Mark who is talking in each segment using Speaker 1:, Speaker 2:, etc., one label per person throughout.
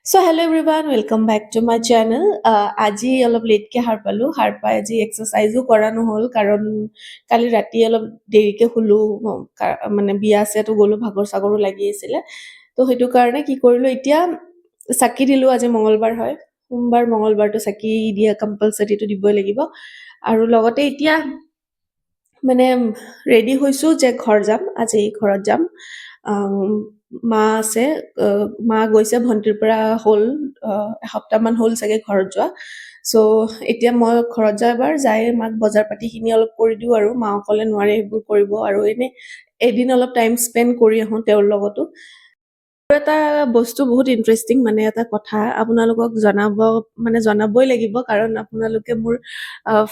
Speaker 1: So hello everyone, welcome back to my channel. আজি অলপ লেটকে সাৰ পালো। সাৰ পাই আজি এক্সাৰচাইজো কৰা নহ'ল কাৰণ কালি ৰাতি অলপ দেৰিকে শুলো। মানে বিয়া আছেতো গ'লো, ভাগৰ চাগৰো লাগি আছিলে। তো সেইটো কাৰণে কি কৰিলো, এতিয়া চাকি দিলো। আজি মঙলবাৰ হয়, সোমবাৰ মঙলবাৰটো চাকি দিয়া কম্পালচাৰীটো দিবই লাগিব। আৰু লগতে এতিয়া মানে ৰেডি হৈছো যে ঘৰ যাম, আজি ঘৰত যাম। আম, মা আছে, মা গৈছে ভণ্টিৰ পৰা হ'ল এসপ্তাহমান হ'ল চাগে ঘৰত যোৱা। চ' এতিয়া মই ঘৰত যাই এবাৰ যাই মাক বজাৰ পাতিখিনি অলপ কৰি দিওঁ, আৰু মা অকলে নোৱাৰে সেইবোৰ কৰিব, আৰু এনে এদিন অলপ টাইম স্পেণ্ড কৰি আহোঁ তেওঁৰ লগতো। আৰু এটা বস্তু বহুত ইণ্টাৰেষ্টিং, মানে এটা কথা আপোনালোকক জনাবই লাগিব কাৰণ আপোনালোকে মোৰ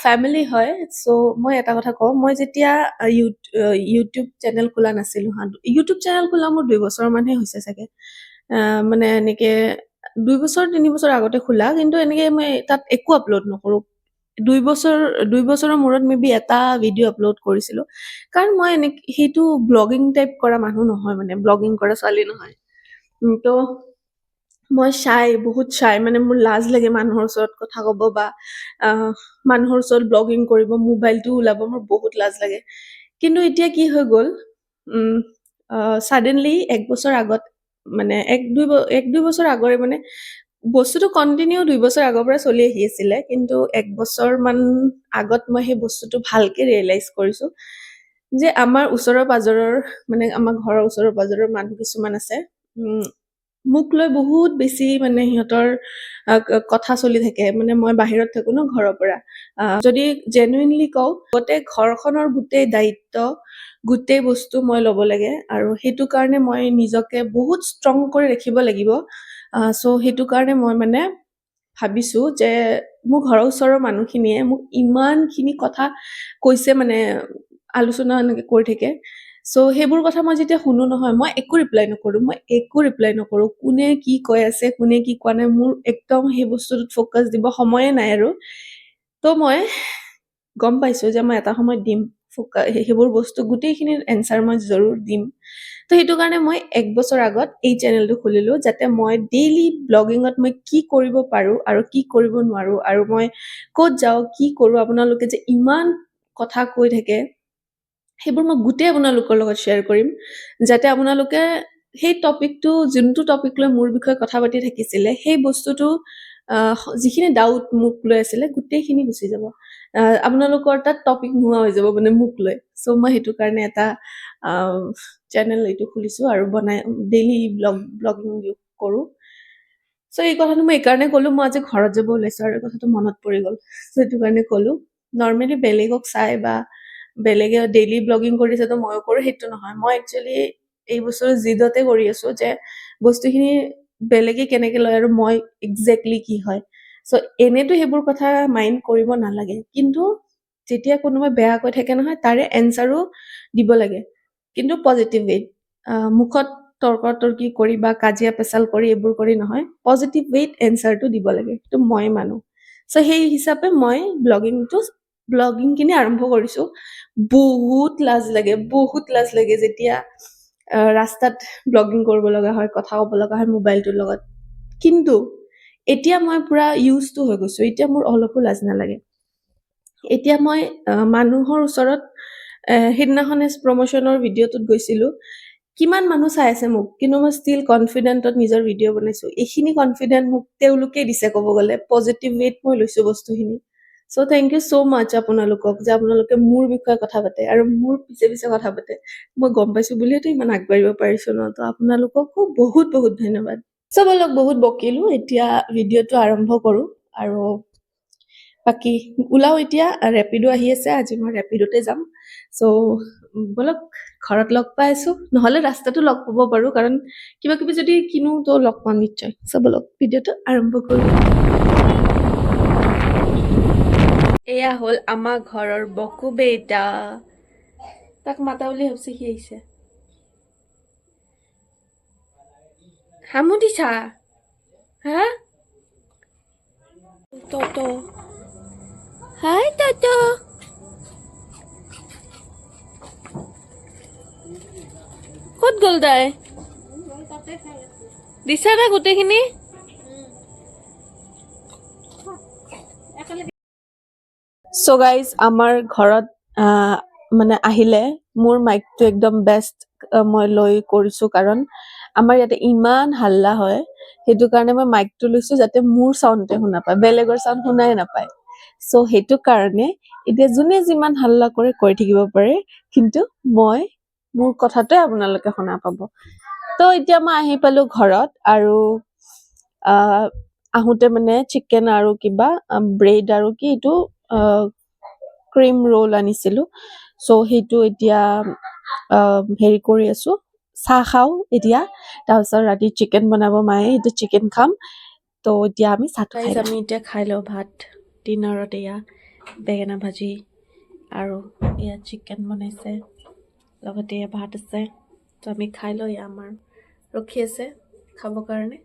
Speaker 1: ফেমিলি হয়। চ' মই এটা কথা কওঁ, মই যেতিয়া ইউটিউব চেনেল খোলা নাছিলো হা, ইউটিউব চেনেল খোলা মোৰ 2 বছৰ মানহে হৈছে চাগে। মানে এনেকে 2 বছৰ 3 বছৰ আগতে খোলা, কিন্তু এনেকে মই তাত একো আপলোড নকৰো। 2 বছৰৰ মূৰত মে বি এটা ভিডিঅ' আপলোড কৰিছিলো, কাৰণ মই সেইটো ব্লগিং টাইপ কৰা মানুহ নহয়, মানে ব্লগিং কৰা ছোৱালী নহয়। তো মই বহুত চাই, মানে মোৰ লাজ লাগে মানুহৰ ওচৰত কথা ক'ব বা আহ, মানুহৰ ওচৰত ব্লগিং কৰিব, মোবাইলটো ওলাব মোৰ বহুত লাজ লাগে। কিন্তু এতিয়া কি হৈ গ'ল, ছাডেনলি 1 বছৰ আগত, মানে 1-2 বছৰ আগৰে, মানে বস্তুটো কণ্টিনিউ 2 বছৰ আগৰ পৰা চলি আহি আছিলে, কিন্তু 1 বছৰ মান আগত মই সেই বস্তুটো ভালকে ৰিয়েলাইজ কৰিছো যে আমাৰ ওচৰৰ পাজৰৰ, মানে আমাৰ ঘৰৰ ওচৰৰ পাজৰৰ মানুহ কিছুমান আছে, উম, মোক লৈ বহুত বেছি, মানে সিহঁতৰ কথা চলি থাকে। মানে মই বাহিৰত থাকো ন ঘৰৰ পৰা, যদি জেনুইনলি কওঁ, গোটেই ঘৰখনৰ গোটেই দায়িত্ব, গোটেই বস্তু মই ল'ব লাগে, আৰু সেইটো কাৰণে মই নিজকে বহুত ষ্ট্ৰং কৰি ৰাখিব লাগিব। চ' সেইটো কাৰণে মই মানে ভাবিছো যে মোৰ ঘৰৰ ওচৰৰ মানুহখিনিয়ে মোক ইমানখিনি কথা কৈছে, মানে আলোচনা এনেকে কৰি থাকে। চ' সেইবোৰ কথা মই যেতিয়া শুনো নহয়, মই একো ৰিপ্লাই নকৰো। কোনে কি কৈ আছে, কোনে কি কোৱা নাই, মোৰ একদম সেই বস্তুটোত ফ'কাছ দিব সময়ে নাই। আৰু তো মই গম পাইছো যে মই এটা সময়ত দিম সেইবোৰ বস্তু, গোটেইখিনিৰ এনচাৰ মই জৰুৰ দিম। তো সেইটো কাৰণে মই 1 বছৰ আগত এই চেনেলটো খুলিলো, যাতে মই ডেইলি ব্লগিঙত মই কি কৰিব পাৰো আৰু কি কৰিব নোৱাৰো, আৰু মই ক'ত যাওঁ, কি কৰো, আপোনালোকে যে ইমান কথা কৈ থাকে, সেইবোৰ মই গোটেই আপোনালোকৰ লগত শ্বেয়াৰ কৰিম, যাতে আপোনালোকে সেই টপিকটো, যোনটো টপিক লৈ মোৰ বিষয়ে কথা পাতি থাকিছিলে, সেই বস্তুটো যিখিনি ডাউট মোক লৈ আছিলে গোটেইখিনি গুচি যাব। আপোনালোকৰ তাত টপিক নোহোৱা হৈ যাব, মানে মোক লৈ। চ' মই সেইটো কাৰণে এটা চেনেল এইটো খুলিছো, আৰু ডেইলি ব্লগিং কৰো। চ' এই কথাটো মই এইকাৰণে ক'লো, মই আজি ঘৰত যাব ওলাইছো আৰু এই কথাটো মনত পৰি গ'ল, চ' সেইটো কাৰণে ক'লো। নৰ্মেলি বেলেগক চাই বা বেলেগে ডেইলি ব্লগিং কৰিছে তো ময়ো কৰো, সেইটো নহয়। মই একচুৱেলি এই বছৰ জিদতে কৰি আছো যে বস্তুখিনি বেলেগে কেনেকে লয় আৰু মই একজেক্টলি কি হয়। চ' এনেতো সেইবোৰ কথা মাইণ্ড কৰিব নালাগে, কিন্তু যেতিয়া কোনোবাই বেয়া কৈ থাকে নহয়, তাৰে এনচাৰো দিব লাগে, কিন্তু পজিটিভ ৱেত। মুখত তৰ্কি কৰি বা কাজিয়া পেচাল কৰি এইবোৰ কৰি নহয়, পজিটিভ ৱেত এনচাৰটো দিব লাগে, সেইটো মই মানো। চ' সেই হিচাপে মই ব্লগিংখিনি আৰম্ভ কৰিছো। বহুত লাজ লাগে যেতিয়া ৰাস্তাত ব্লগিং কৰিব লগা হয়, কথা ক'ব লগা হয় মোবাইলটোৰ লগত। কিন্তু এতিয়া মই পুৰা ইউজটো হৈ গৈছো, এতিয়া মোৰ অলপো লাজ নালাগে। এতিয়া মই মানুহৰ ওচৰত, সেইদিনাখনে প্ৰমোচনৰ ভিডিঅ'টোত গৈছিলো, কিমান মানুহ চাই আছে মোক, কিন্তু মই ষ্টিল কনফিডেণ্টত নিজৰ ভিডিঅ' বনাইছো। এইখিনি কনফিডেন্ট মোক তেওঁলোকে দিছে, ক'ব গ'লে পজিটিভ ৱেত মই লৈছো বস্তুখিনি। চ' থেংক ইউ চ' মাছ আপোনালোকক, যে আপোনালোকে মোৰ বিষয়ে কথা পাতে আৰু মোৰ পিছে পিছে কথা পাতে। মই গম পাইছো বুলিয়েতো ইমান আগবাঢ়িব পাৰিছো ন। তো আপোনালোককো বহুত বহুত ধন্যবাদ। চ' বলক, বহুত বকিলো, এতিয়া ভিডিঅ'টো আৰম্ভ কৰো। আৰু বাকী ওলাও, এতিয়া ৰেপিডো আহি আছে, আজি মই ৰেপিডোতে যাম। চ' বলক, ঘৰত লগ পাই আছো, নহলে ৰাস্তাটো লগ পাব পাৰো, কাৰণ কিবা কিবি যদি কিনো তো লগ পাম নিশ্চয়। চ' বলক ভিডিঅ'টো আৰম্ভ কৰো। এয়া হ'ল আমাৰ ঘৰৰ বকু বেটা, তাক মাতা বুলি ভাবছি, সি আহিছে। হামু দিছা হা? ততো হাই ততো, ক'ত গ'ল তাই? দিছা না গোটেইখিনি? চ' গাইজ আমাৰ ঘৰত মানে আহিলে মোৰ মাইকটো একদম বেষ্ট মই লৈ কৰিছো কাৰণ আমাৰ ইয়াতে ইমান হাল্লা হয় সেইটো কাৰণে মই মাইকটো লৈছো যাতে মোৰ চাউণ্ডে শুনা পায় বেলেগৰ চাউণ্ড শুনাই নাপায় চ' সেইটো কাৰণে এতিয়া যোনে যিমান হাল্লা কৰে কৰি থাকিব পাৰে কিন্তু মই মোৰ কথাটোৱে আপোনালোকে শুনা পাব তো এতিয়া মই আহি পালো ঘৰত আৰু আহোঁতে মানে চিকেন আৰু কিবা ব্ৰেড আৰু কি এইটো ক্ৰীম ৰোল আনিছিলো চ' সেইটো এতিয়া হেৰি কৰি আছো চাহ খাওঁ এতিয়া তাৰপিছত ৰাতি চিকেন বনাব মায়ে সেইটো চিকেন খাম তো এতিয়া আমি চাহ খাই আমি এতিয়া খাই লওঁ ভাত ডিনাৰত এয়া বেঙেনা ভাজি আৰু এয়া চিকেন বনাইছে লগতে এয়া ভাত আছে তো আমি খাই লওঁ এয়া আমাৰ ৰখি আছে খাবৰ কাৰণে